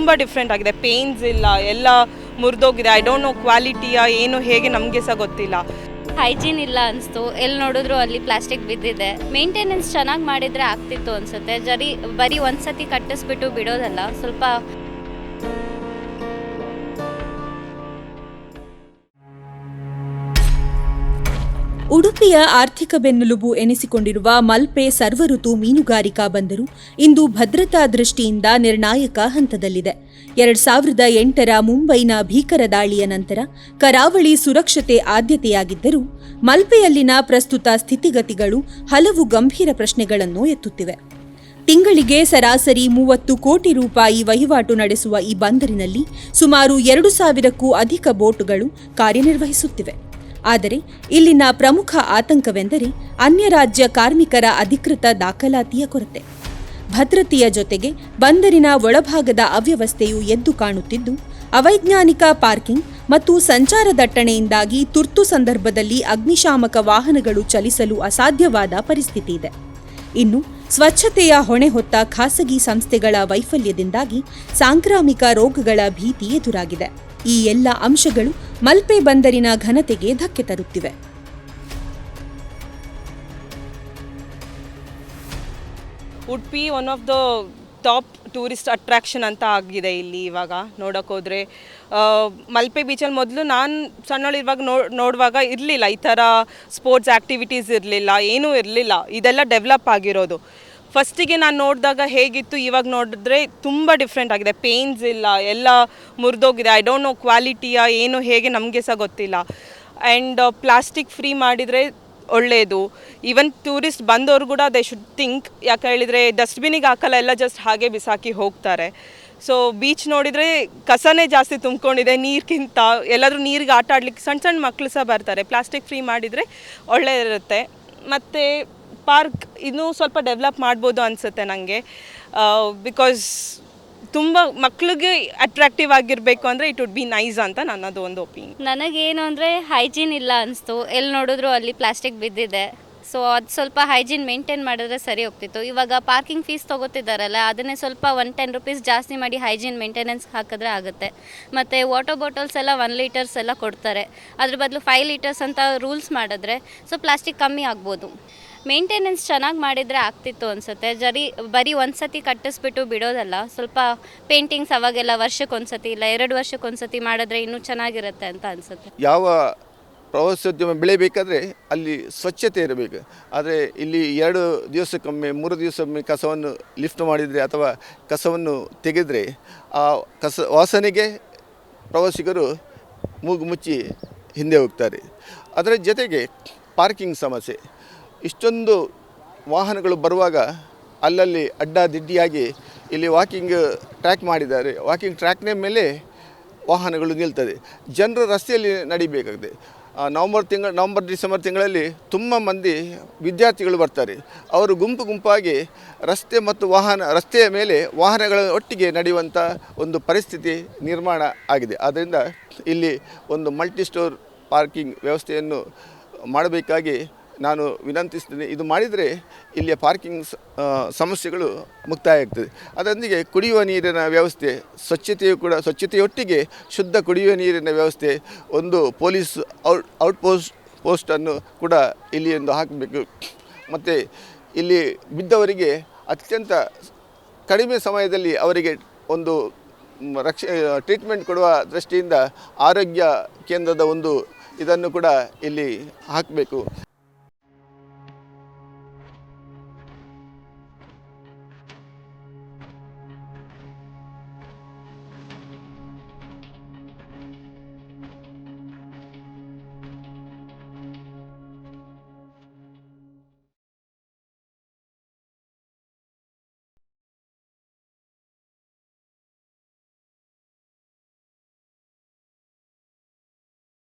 ತುಂಬ ಡಿಫ್ರೆಂಟ್ ಆಗಿದೆ. ಪೇನ್ಸ್ ಇಲ್ಲ, ಎಲ್ಲ ಮುರಿದೋಗಿದೆ. ಐ ಡೋಂಟ್ ನೋ ಕ್ವಾಲಿಟಿಯ ಏನು ಹೇಗೆ ನಮಗೆ ಸಹ ಗೊತ್ತಿಲ್ಲ. ಹೈಜೀನ್ ಇಲ್ಲ ಅನಿಸ್ತು. ಎಲ್ಲಿ ನೋಡಿದ್ರು ಅಲ್ಲಿ ಪ್ಲಾಸ್ಟಿಕ್ ಬಿದ್ದಿದೆ. ಮೇಂಟೆನೆನ್ಸ್ ಚೆನ್ನಾಗಿ ಮಾಡಿದರೆ ಆಗ್ತಿತ್ತು ಅನಿಸುತ್ತೆ. ಬರೀ ಒಂದು ಸತಿ ಕಟ್ಟಿಸ್ಬಿಟ್ಟು ಬಿಡೋದಲ್ಲ, ಸ್ವಲ್ಪ ಉಡುಪಿಯ ಆರ್ಥಿಕ ಬೆನ್ನೆಲುಬು ಎನಿಸಿಕೊಂಡಿರುವ ಮಲ್ಪೆ ಸರ್ವಋತು ಮೀನುಗಾರಿಕಾ ಬಂದರು ಇಂದು ಭದ್ರತಾ ದೃಷ್ಟಿಯಿಂದ ನಿರ್ಣಾಯಕ ಹಂತದಲ್ಲಿದೆ. 2008ರ ಮುಂಬೈನ ಭೀಕರ ದಾಳಿಯ ನಂತರ ಕರಾವಳಿ ಸುರಕ್ಷತೆ ಆದ್ಯತೆಯಾಗಿದ್ದರೂ ಮಲ್ಪೆಯಲ್ಲಿನ ಪ್ರಸ್ತುತ ಸ್ಥಿತಿಗತಿಗಳು ಹಲವು ಗಂಭೀರ ಪ್ರಶ್ನೆಗಳನ್ನು ಎತ್ತುತ್ತಿವೆ. ತಿಂಗಳಿಗೆ ಸರಾಸರಿ 30 ಕೋಟಿ ರೂಪಾಯಿ ವಹಿವಾಟು ನಡೆಸುವ ಈ ಬಂದರಿನಲ್ಲಿ ಸುಮಾರು 2,000ಕ್ಕೂ ಅಧಿಕ ಬೋಟುಗಳು ಕಾರ್ಯನಿರ್ವಹಿಸುತ್ತಿವೆ. ಆದರೆ ಇಲ್ಲಿನ ಪ್ರಮುಖ ಆತಂಕವೆಂದರೆ ಅನ್ಯ ರಾಜ್ಯ ಕಾರ್ಮಿಕರ ಅಧಿಕೃತ ದಾಖಲಾತಿಯ ಕೊರತೆ. ಭದ್ರತೆಯ ಜೊತೆಗೆ ಬಂದರಿನ ಒಳಭಾಗದ ಅವ್ಯವಸ್ಥೆಯು ಎದ್ದು ಕಾಣುತ್ತಿದ್ದು, ಅವೈಜ್ಞಾನಿಕ ಪಾರ್ಕಿಂಗ್ ಮತ್ತು ಸಂಚಾರ ದಟ್ಟಣೆಯಿಂದಾಗಿ ತುರ್ತು ಸಂದರ್ಭದಲ್ಲಿ ಅಗ್ನಿಶಾಮಕ ವಾಹನಗಳು ಚಲಿಸಲು ಅಸಾಧ್ಯವಾದ ಪರಿಸ್ಥಿತಿ ಇದೆ. ಇನ್ನು ಸ್ವಚ್ಛತೆಯ ಹೊಣೆ ಹೊತ್ತ ಖಾಸಗಿ ಸಂಸ್ಥೆಗಳ ವೈಫಲ್ಯದಿಂದಾಗಿ ಸಾಂಕ್ರಾಮಿಕ ರೋಗಗಳ ಭೀತಿ ಎದುರಾಗಿದೆ. ಈ ಎಲ್ಲ ಅಂಶಗಳು ಮಲ್ಪೆ ಬಂದರಿನ ಘನತೆಗೆ ಧಕ್ಕೆ ತರುತ್ತಿವೆ. Udupi one of the top tourist attraction ಅಂತ ಆಗಿದೆ ಇಲ್ಲಿ. ಇವಾಗ ನೋಡೋಕೆ ಹೋದರೆ ಮಲ್ಪೆ ಬೀಚಲ್ಲಿ ಮೊದಲು ನಾನು ಸಣ್ಣಳಿರುವಾಗ ನೋಡುವಾಗ ಇರಲಿಲ್ಲ, ಈ ಥರ ಸ್ಪೋರ್ಟ್ಸ್ ಆ್ಯಕ್ಟಿವಿಟೀಸ್ ಇರಲಿಲ್ಲ, ಏನೂ ಇರಲಿಲ್ಲ. ಇದೆಲ್ಲ ಡೆವಲಪ್ ಆಗಿರೋದು. ಫಸ್ಟಿಗೆ ನಾನು ನೋಡಿದಾಗ ಹೇಗಿತ್ತು, ಇವಾಗ ನೋಡಿದ್ರೆ ತುಂಬ ಡಿಫ್ರೆಂಟ್ ಆಗಿದೆ. ಪೇನ್ಸ್ ಇಲ್ಲ, ಎಲ್ಲ ಮುರಿದೋಗಿದೆ. ಐ ಡೋಂಟ್ ನೋ ಕ್ವಾಲಿಟಿಯ ಏನು ಹೇಗೆ ನಮಗೆ ಸಹ ಗೊತ್ತಿಲ್ಲ. ಆ್ಯಂಡ್ ಪ್ಲಾಸ್ಟಿಕ್ ಫ್ರೀ ಮಾಡಿದರೆ ಒಳ್ಳೆಯದು. ಈವನ್ ಟೂರಿಸ್ಟ್ ಬಂದವರು ಕೂಡ ದೇ ಶುಡ್ ಥಿಂಕ್. ಯಾಕೆ ಹೇಳಿದರೆ ಡಸ್ಟ್ಬಿನಿಗೆ ಹಾಕಲ್ಲ, ಎಲ್ಲ ಜಸ್ಟ್ ಹಾಗೆ ಬಿಸಾಕಿ ಹೋಗ್ತಾರೆ. ಸೊ ಬೀಚ್ ನೋಡಿದರೆ ಕಸನೇ ಜಾಸ್ತಿ ತುಂಬಿಕೊಂಡಿದೆ ನೀರಿಗಿಂತ. ಎಲ್ಲಾದರೂ ನೀರಿಗೆ ಆಟ ಆಡಲಿಕ್ಕೆ ಸಣ್ಣ ಸಣ್ಣ ಮಕ್ಕಳು ಸಹ ಬರ್ತಾರೆ. ಪ್ಲಾಸ್ಟಿಕ್ ಫ್ರೀ ಮಾಡಿದರೆ ಒಳ್ಳೆಯದಿರುತ್ತೆ. ಮತ್ತು ಪಾರ್ಕ್ ಇನ್ನೂ ಸ್ವಲ್ಪ ಡೆವಲಪ್ ಮಾಡ್ಬೋದು ಅನಿಸುತ್ತೆ ನನಗೆ. ಬಿಕಾಸ್ ತುಂಬ ಮಕ್ಕಳಿಗೆ ಅಟ್ರಾಕ್ಟಿವ್ ಆಗಿರಬೇಕು ಅಂದರೆ ಇಟ್ ವುಡ್ ಬಿ ನೈಸ್ ಅಂತ ನನ್ನದು ಒಂದು ಒಪಿನಿಯನ್. ನನಗೇನು ಅಂದರೆ ಹೈಜೀನ್ ಇಲ್ಲ ಅನಿಸ್ತು. ಎಲ್ಲಿ ನೋಡಿದ್ರು ಅಲ್ಲಿ ಪ್ಲಾಸ್ಟಿಕ್ ಬಿದ್ದಿದೆ. ಸೊ ಅದು ಸ್ವಲ್ಪ ಹೈಜೀನ್ ಮೇಂಟೈನ್ ಮಾಡಿದ್ರೆ ಸರಿ ಹೋಗ್ತಿತ್ತು. ಇವಾಗ ಪಾರ್ಕಿಂಗ್ ಫೀಸ್ ತೊಗೋತಿದ್ದಾರಲ್ಲ, ಅದನ್ನೇ ಸ್ವಲ್ಪ 110 ರೂಪೀಸ್ ಜಾಸ್ತಿ ಮಾಡಿ ಹೈಜೀನ್ ಮೇಂಟೆನೆನ್ಸ್ ಹಾಕಿದ್ರೆ ಆಗುತ್ತೆ. ಮತ್ತು ವಾಟರ್ ಬಾಟಲ್ಸ್ ಎಲ್ಲ 1 ಲೀಟರ್ಸ್ ಎಲ್ಲ ಕೊಡ್ತಾರೆ. ಅದ್ರ ಬದಲು 5 ಲೀಟರ್ಸ್ ಅಂತ ರೂಲ್ಸ್ ಮಾಡಿದ್ರೆ ಸೊ ಪ್ಲಾಸ್ಟಿಕ್ ಕಮ್ಮಿ ಆಗ್ಬೋದು. ಮೇಂಟೆನೆನ್ಸ್ ಚೆನ್ನಾಗಿ ಮಾಡಿದರೆ ಆಗ್ತಿತ್ತು ಅನಿಸುತ್ತೆ. ಬರೀ ಒಂದು ಸತಿ ಕಟ್ಟಿಸ್ಬಿಟ್ಟು ಬಿಡೋದಲ್ಲ, ಸ್ವಲ್ಪ ಪೇಂಟಿಂಗ್ಸ್ ಅವಾಗೆಲ್ಲ ವರ್ಷಕ್ಕೊಂದ್ಸತಿ ಇಲ್ಲ 2 ವರ್ಷಕ್ಕೊಂದ್ಸತಿ ಮಾಡಿದ್ರೆ ಇನ್ನೂ ಚೆನ್ನಾಗಿರುತ್ತೆ ಅಂತ ಅನಿಸುತ್ತೆ. ಯಾವ ಪ್ರವಾಸೋದ್ಯಮ ಬೆಳೆಯಬೇಕಾದ್ರೆ ಅಲ್ಲಿ ಸ್ವಚ್ಛತೆ ಇರಬೇಕು. ಆದರೆ ಇಲ್ಲಿ 2 ದಿವಸಕ್ಕೊಮ್ಮೆ 3 ದಿವಸಕ್ಕೊಮ್ಮೆ ಕಸವನ್ನು ಲಿಫ್ಟ್ ಮಾಡಿದರೆ ಅಥವಾ ಕಸವನ್ನು ತೆಗೆದರೆ ಆ ವಾಸನೆಗೆ ಪ್ರವಾಸಿಗರು ಮೂಗು ಮುಚ್ಚಿ ಹಿಂದೆ ಹೋಗ್ತಾರೆ. ಅದರ ಜೊತೆಗೆ ಪಾರ್ಕಿಂಗ್ ಸಮಸ್ಯೆ. ಇಷ್ಟೊಂದು ವಾಹನಗಳು ಬರುವಾಗ ಅಲ್ಲಲ್ಲಿ ಅಡ್ಡಾದಿಡ್ಡಿಯಾಗಿ ಇಲ್ಲಿ ವಾಕಿಂಗ್ ಟ್ರ್ಯಾಕ್ ಮಾಡಿದ್ದಾರೆ. ವಾಕಿಂಗ್ ಟ್ರ್ಯಾಕ್ನ ಮೇಲೆ ವಾಹನಗಳು ನಿಲ್ತದೆ. ಜನರು ರಸ್ತೆಯಲ್ಲಿ ನಡಿಬೇಕಾಗಿದೆ. ನವಂಬರ್ ಡಿಸೆಂಬರ್ ತಿಂಗಳಲ್ಲಿ ತುಂಬ ಮಂದಿ ವಿದ್ಯಾರ್ಥಿಗಳು ಬರ್ತಾರೆ. ಅವರು ಗುಂಪಾಗಿ ರಸ್ತೆಯ ಮೇಲೆ ವಾಹನಗಳ ಒಟ್ಟಿಗೆ ನಡೆಯುವಂಥ ಒಂದು ಪರಿಸ್ಥಿತಿ ನಿರ್ಮಾಣ ಆಗಿದೆ. ಆದ್ದರಿಂದ ಇಲ್ಲಿ ಒಂದು ಮಲ್ಟಿ ಸ್ಟೋರ್ ಪಾರ್ಕಿಂಗ್ ವ್ಯವಸ್ಥೆಯನ್ನು ಮಾಡಬೇಕಾಗಿ ನಾನು ವಿನಂತಿಸ್ತೀನಿ. ಇದು ಮಾಡಿದರೆ ಇಲ್ಲಿಯ ಪಾರ್ಕಿಂಗ್ ಸಮಸ್ಯೆಗಳು ಮುಕ್ತಾಯ ಆಗ್ತದೆ. ಅದರೊಂದಿಗೆ ಕುಡಿಯುವ ನೀರಿನ ವ್ಯವಸ್ಥೆ, ಸ್ವಚ್ಛತೆಯೊಟ್ಟಿಗೆ ಶುದ್ಧ ಕುಡಿಯುವ ನೀರಿನ ವ್ಯವಸ್ಥೆ, ಒಂದು ಪೊಲೀಸ್ ಔಟ್ಪೋಸ್ಟನ್ನು ಕೂಡ ಇಲ್ಲಿಯೊಂದು ಹಾಕಬೇಕು. ಮತ್ತು ಇಲ್ಲಿ ಬಿದ್ದವರಿಗೆ ಅತ್ಯಂತ ಕಡಿಮೆ ಸಮಯದಲ್ಲಿ ಅವರಿಗೆ ಒಂದು ಟ್ರೀಟ್ಮೆಂಟ್ ಕೊಡುವ ದೃಷ್ಟಿಯಿಂದ ಆರೋಗ್ಯ ಕೇಂದ್ರದ ಒಂದು ಇದನ್ನು ಕೂಡ ಇಲ್ಲಿ ಹಾಕಬೇಕು.